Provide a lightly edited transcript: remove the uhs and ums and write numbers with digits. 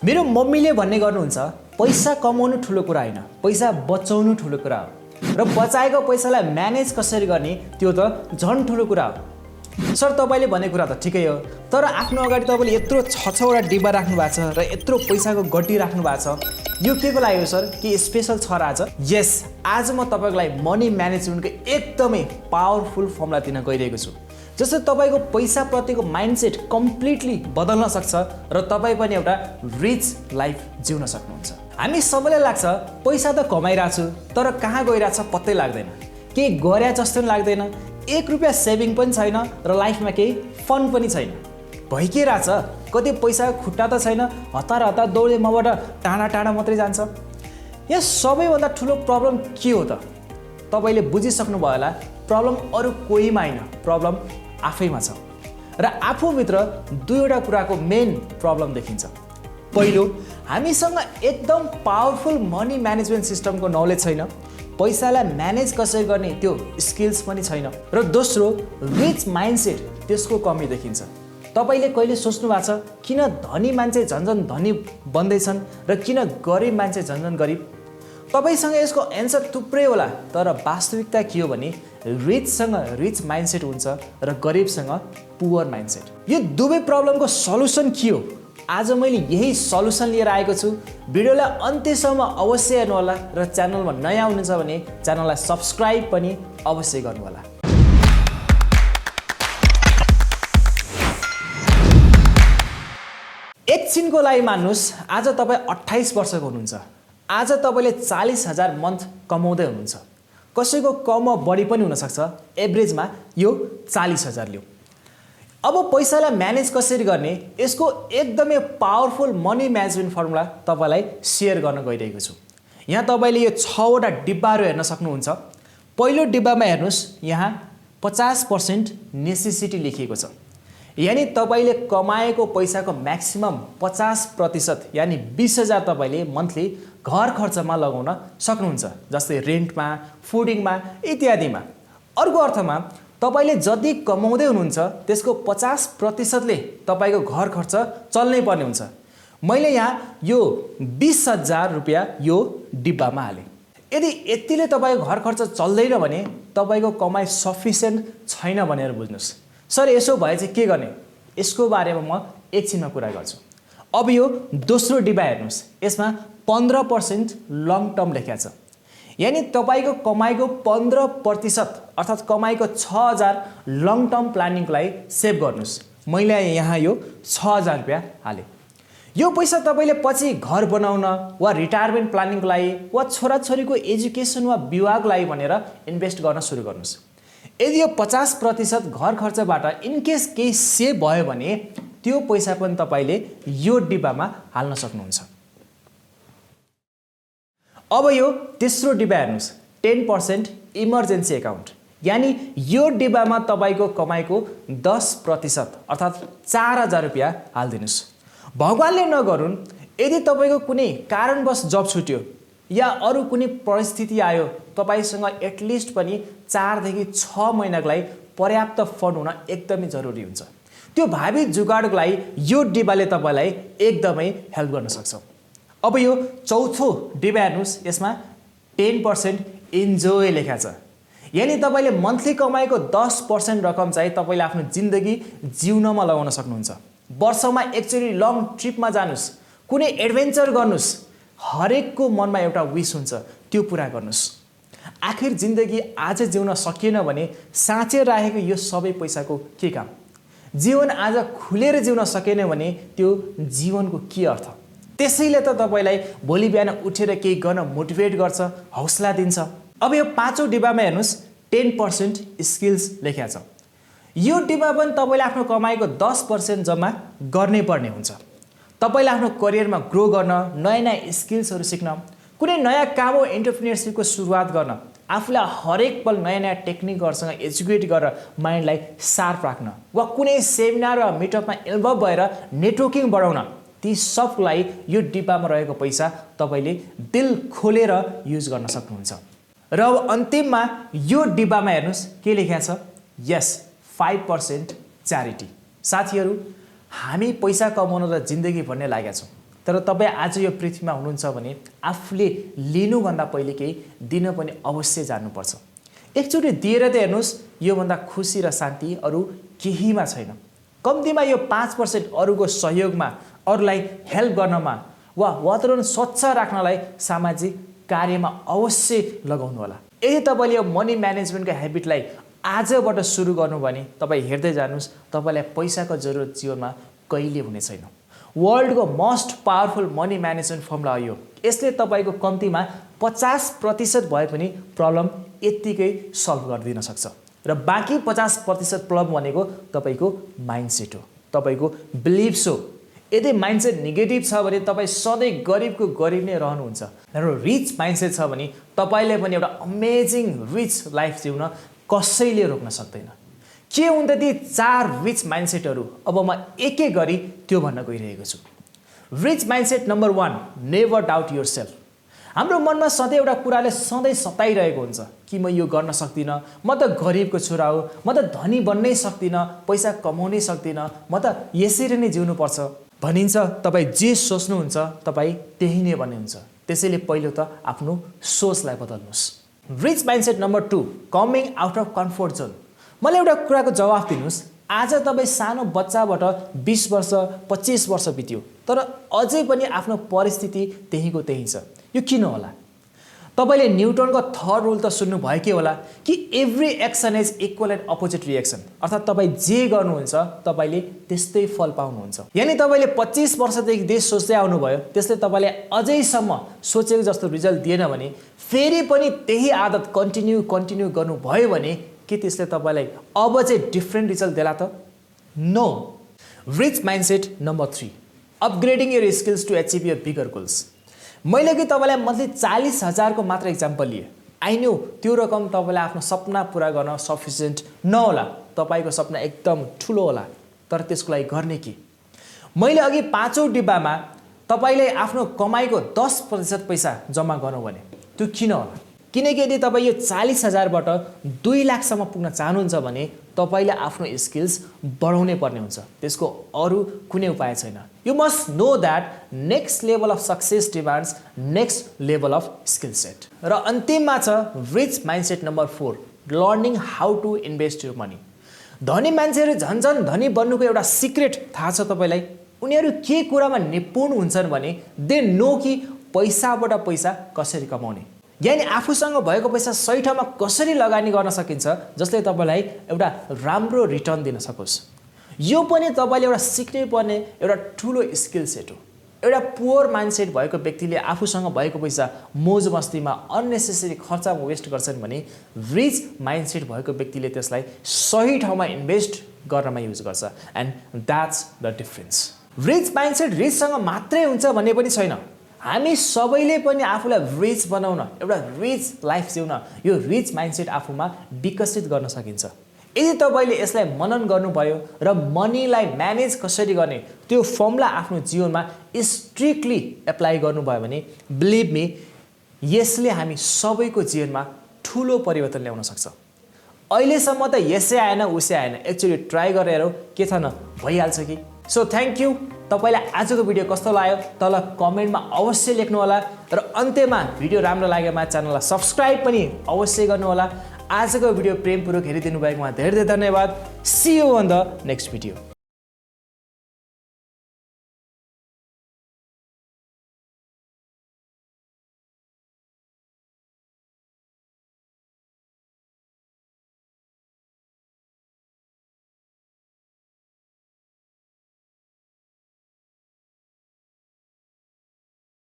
मेरो मम्मीले भन्ने गर्नुहुन्छ पैसा कमाउनु ठुलो कुरा हैन, पैसा बचाउनु ठुलो कुरा हो र बचाएको पैसालाई म्यानेज कसरी गर्ने त्यो त झन् ठुलो कुरा हो। सर तपाईले भन्ने कुरा त ठिकै हो, तर आफ्नो अगाडि तपाईले यत्रो 6-6 वटा डिब्बा राख्नु भएको छ र यत्रो पैसाको गट्टी राख्नु भएको छ, यो केको लागि हो सर? के स्पेशल छ र आज? यस, आज म तपाईको लागि मनी म्यानेजमेन्टको एकदमै पावरफुल फर्मुला दिन गइरहेको छु, जसले तपाईको पैसा प्रतिको माइन्डसेट कम्प्लिटली बदल्न सक्छ र तपाई पनि एउटा रिच लाइफ जिउन सक्नुहुन्छ। हामी सबैलाई लाग्छ पैसा त कमाइरहेको छु तर कहाँ गइरहेछ पत्तै लाग्दैन, के गरे जस्तो पनि लाग्दैन, 1 रुपैयाँ सेभिङ पनि छैन र लाइफमा केही फन पनि छैन। भइकेरहेछ कति पैसाको खुट्टा त छैन, हतार हतार दौडे मबाट टाढा टाढा मात्रै जान्छ। यहाँ सबैभन्दा ठुलो प्रब्लम के हो त? तपाईले बुझिसक्नु भयो होला, प्रब्लम अरू कोहीमा हैन, प्रब्लम आफैमा छ र आफूभित्र दुईवटा कुराको मेन प्रब्लम देखिन्छ। पहिलो, हामीसँग एकदम पावरफुल मनी म्यानेजमेन्ट सिस्टमको नलेज छैन, पैसालाई म्यानेज कसरी गर्ने त्यो स्किल्स पनि छैन र दोस्रो, रिच माइन्डसेट त्यसको कमी देखिन्छ। तपाईले कहिले सोच्नु भएको छ किन धनी मान्छे झन्झन धनी बन्दैछन् र किन गरिब मान्छे झन्झन गरिब? तपाईसँग यसको एन्सर थुप्रै होला, तर वास्तविकता के हो भने रिचसँग रिच माइन्डसेट हुन्छ र गरिबसँग पुवर माइन्डसेट। यो दुवै प्रब्लमको सल्युसन के हो? आज मैले यही सल्युसन लिएर आएको छु। भिडियोलाई अन्त्यसम्म अवश्य हेर्नु होला र च्यानलमा नयाँ हुनुहुन्छ भने च्यानललाई सब्स्क्राइब पनि अवश्य गर्नु होला। एकछिनको लागि मान्नुस्, आज तपाईँ 28 वर्षको हुनुहुन्छ, आज तपाईँले 40,000 मन्थ कमाउँदै हुनुहुन्छ। कसैको कम बढी पनि हुनसक्छ, एभरेजमा यो 40,000 लियो। अब पैसालाई म्यानेज कसरी गर्ने यसको एकदमै पावरफुल मनी म्यानेजमेन्ट फर्मुला तपाईँलाई सेयर गर्न गइरहेको छु। यहाँ तपाईँले यो 6 वटा डिब्बाहरू हेर्न सक्नुहुन्छ। पहिलो डिब्बामा हेर्नुहोस्, यहाँ 50% नेसेसिटी लेखिएको छ, यानि तपाईले कमाएको पैसाको म्याक्सिमम 50% यानि 20,000 तपाईले मन्थली घर खर्चमा लगाउन सक्नुहुन्छ, जस्तै रेन्टमा, फुडिङमा इत्यादिमा। अर्को अर्थमा तपाईले जति कमाउँदै हुनुहुन्छ त्यसको 50%ले तपाईको घर खर्च चल्नै पर्ने हुन्छ। मैले यहाँ यो 20,000 रुपैयाँ यो डिब्बामा हालेँ। यदि यतिले तपाईको घर खर्च चल्दैन भने तपाईको कमाइ सफिसिएन्ट छैन भनेर बुझ्नुस्। सर यसो भए चाहिँ के गर्ने? यसको बारेमा म एकछिनमा कुरा गर्छु। अब यो दोस्रो डिब्बा हेर्नुस्, यसमा 15% लङ टर्म लेखेको छ, यानि तपाईको कमाइको 15% अर्थात् कमाइको 6,000 लङ टर्म प्लानिङको लागि सेभ गर्नुस्। मैले यहाँ यो 6,000 रुपैयाँ हालेँ। यो पैसा तपाईले पछि घर बनाउन वा रिटायरमेन्ट प्लानिङको लागि वा छोराछोरीको एजुकेसन वा विवाहको लागि भनेर इन्भेस्ट गर्न सुरु गर्नुस्। यदि यो 50% घर खर्चबाट इनकेस केही सेभ भयो भने त्यो पैसा पनि तपाईले यो डिब्बामा हाल्न सक्नुहुन्छ। अब यो तेस्रो डिब्बा हेर्नुस्, 10% इमर्जेन्सी अकाउन्ट, यानि यो डिब्बामा तपाईको कमाइको 10% अर्थात् 4,000 रुपैयाँ हाल्दिनुस्। भगवानले नगरुन् यदि तपाईको कुनै कारणवश जब छुट्यो या अरू कुनै परिस्थिति आयो, तपाईसँग एटलिस्ट पनि 4 देखि 6 महिनाको लागि पर्याप्त फन्ड हुन एकदमै जरुरी हुन्छ। त्यो भावी जुगाडको लागि यो डिब्बाले तपाईलाई एकदमै हेल्प गर्न सक्छ। अब यो चौथो डिब्बा हेर्नुस्, यसमा 10% इन्जोय लेखा छ, यानि तपाईले मन्थली कमाएको 10% रकम चाहिँ तपाईले आफ्नो जिन्दगी जिउनमा लगाउन सक्नुहुन्छ। वर्षमा एकचोटि लङ ट्रिपमा जानुस्, कुनै एडभेन्चर गर्नुस्, हरेकको मनमा एउटा विश हुन्छ, त्यो पुरा गर्नुस्। आखिर जिन्दगी आज जिउन सकिएन भने साँचेर राखेको यो सबै पैसाको के काम? जीवन आज खुलेर जिउन सकेन भने त्यो जीवनको के अर्थ? त्यसैले त तपाईलाई भोलि बिहान उठेर केही गर्न मोटिभेट गर्छ, हौसला दिन्छ। अब यो पाँचौं डिब्बामा हेर्नुस्, 10% स्किल्स लेखेको छ। यो डिब्बा पनि तपाईले आफ्नो कमाइको 10% जम्मा गर्नै पर्ने हुन्छ। तपाईले आफ्नो करियरमा ग्रो गर्न, नयाँ नयाँ स्किल्सहरू सिक्न, कुनै नयाँ काम वा एन्टरप्रेन्योरशिपको सुरुवात गर्न, आफूलाई हरेक पल नयाँ नयाँ टेक्निकहरुसँग एजुकेट गरेर माइन्डलाई शार्प राख्न वा कुनै सेमिनार वा मिटअपमा इन्भल्भ भएर नेटवर्किङ बढाउन, ती सबको लागि यो डिब्बामा रहेको पैसा तपाईले दिल खोलेर युज गर्न सक्नुहुन्छ। र अब अन्तिममा यो डिब्बामा हेर्नुस् के लेखेको छ? यस, 5% च्यारिटी। साथीहरु, हामी पैसा कमाउन त जिन्दगी भन्ने लागेका छौं, तर तपाईँ आज यो पृथ्वीमा हुनुहुन्छ भने आफूले लिनुभन्दा पहिले केही दिन पनि अवश्य जान्नुपर्छ। एकचोटि दिएर त हेर्नुहोस्, योभन्दा खुसी र शान्ति अरू केहीमा छैन। कम्तीमा यो 5% अरूको सहयोगमा, अरूलाई हेल्प गर्नमा वा वातावरण स्वच्छ राख्नलाई सामाजिक कार्यमा अवश्य लगाउनु होला। यदि तपाईँले यो मनी म्यानेजमेन्टको ह्याबिटलाई आजबाट सुरु गर्नु भने तपाईँ हेर्दै जानुहोस्, तपाईँलाई पैसाको जरुरत जीवनमा कहिले हुने छैन। वर्ल्डको most powerful money management formula हो यो। यसले तपाईँको कम्तीमा 50% भए पनि प्रब्लम यत्तिकै सल्भ गरिदिन सक्छ र बाँकी 50% प्रब्लम भनेको तपाईँको माइन्डसेट हो, तपाईँको बिलिफ्स हो। यदि माइन्डसेट नेगेटिभ छ भने तपाईँ सधैँ गरिबको गरिब नै रहनुहुन्छ र रिच माइन्डसेट छ भने तपाईँले पनि एउटा अमेजिङ रिच लाइफ जिउन कसैले रोक्न सक्दैन। के हुन् त ती 4 रिच माइन्डसेटहरू? अब म एक एक गरी त्यो भन्न गइरहेको छु। Rich mindset number 1, never doubt yourself. हाम्रो मनमा सधैँ एउटा कुराले सधैँ सताइरहेको हुन्छ कि म यो गर्न सक्दिनँ, म त गरिबको छोरा हो, म त धनी बन्नै सक्दिनँ, पैसा कमाउनै सक्दिनँ, म त यसरी नै जिउनुपर्छ भनिन्छ। तपाईँ जे सोच्नुहुन्छ तपाईँ त्यही नै बन्ने हुन्छ। त्यसैले पहिलो त आफ्नो सोचलाई बदल्नुहोस्। Rich mindset number 2, coming out of comfort zone. मलाई एउटा कुराको जवाफ दिनुहोस्, आज तपाईँ सानो बच्चाबाट 20 वर्ष 25 वर्ष बित्यो तर अझै पनि आफ्नो परिस्थिति त्यहीको त्यही छ। यो किन होला? तपाईँले न्युटनको थर्ड रुल त सुन्नुभयो के होला कि every action is equal and opposite reaction. अर्थात् तपाईँ जे गर्नुहुन्छ तपाईँले त्यस्तै फल पाउनुहुन्छ। यानि तपाईँले 25 वर्षदेखि जे सोच्दै आउनुभयो त्यसले तपाईँले अझैसम्म सोचेको जस्तो रिजल्ट दिएन भने फेरि पनि त्यही आदत कन्टिन्यू गर्नुभयो भने के त्यसले तपाईँलाई अब चाहिँ डिफ्रेन्ट रिजल्ट देला त? No. Rich mindset number 3, upgrading your skills to achieve your bigger goals. मैले कि तपाईँलाई मन्थली 40,000 को मात्र इक्जाम्पल लिए। आई नो त्यो रकम तपाईँलाई आफ्नो सपना पुरा गर्न सफिसियन्ट नहोला, तपाईँको सपना एकदम ठुलो होला, तर त्यसको लागि गर्ने के? मैले अघि 5औं डिब्बामा तपाईँले आफ्नो कमाइको 10% पैसा जम्मा गर्नु भने त्यो किन होला? किनकि यदि तपाईँ यो 40,000बाट 2 लाखसम्म पुग्न चाहनुहुन्छ भने तपाईँले आफ्नो स्किल्स बढाउनै पर्ने हुन्छ। त्यसको अरू कुनै उपाय छैन। You must know that next level of success demands next level of skill set. र अन्तिममा छ rich mindset number 4, learning how to invest your money. धनी मान्छेहरू झन् धनी बन्नुको एउटा सिक्रेट थाहा छ तपाईँलाई? उनीहरू के कुरामा निपुण हुन्छन् भने दे नो कि पैसाबाट पैसा कसरी कमाउने, यानि आफूसँग भएको पैसा सही ठाउँमा कसरी लगानी गर्न सकिन्छ जसले तपाईँलाई एउटा राम्रो रिटर्न दिन सकोस्। यो पनि तपाईँले एउटा सिक्नै पर्ने एउटा ठुलो स्किल सेट हो। एउटा पुवर माइन्डसेट भएको व्यक्तिले आफूसँग भएको पैसा मोज मस्तीमा अननेसेसरी खर्चमा वेस्ट गर्छन् भने रिच माइन्डसेट भएको व्यक्तिले त्यसलाई सही ठाउँमा इन्भेस्ट गर्नमा युज गर्छ। And that's the difference. Rich mindset रिचसँग मात्रै हुन्छ भन्ने पनि छैन। हामी सबैले पनि आफूलाई रिच बनाउन, एउटा रिच लाइफ जिउन यो रिच माइन्डसेट आफूमा विकसित गर्न सकिन्छ। यदि तपाईँले यसलाई मनन गर्नुभयो र मनीलाई म्यानेज कसरी गर्ने त्यो फर्मुला आफ्नो जीवनमा स्ट्रिक्टली एप्लाई गर्नुभयो भने बिलिभ मी यसले हामी सबैको जीवनमा ठुलो परिवर्तन ल्याउन सक्छ। अहिलेसम्म त यसै आएन उसै आएन, एक्चुअली ट्राई गरेर के छ न भइहाल्छ कि। So thank you. तपाईलाई आजको भिडियो कस्तो लाग्यो तल कमेन्टमा अवश्य लेख्नु होला र अन्त्यमा भिडियो राम्रो लागेमा च्यानललाई सब्स्क्राइब पनि अवश्य गर्नु होला। आजको भिडियो प्रेमपूर्वक हेरिदिनु भएकोमा धेरै धेरै धन्यवाद। See you on the next video.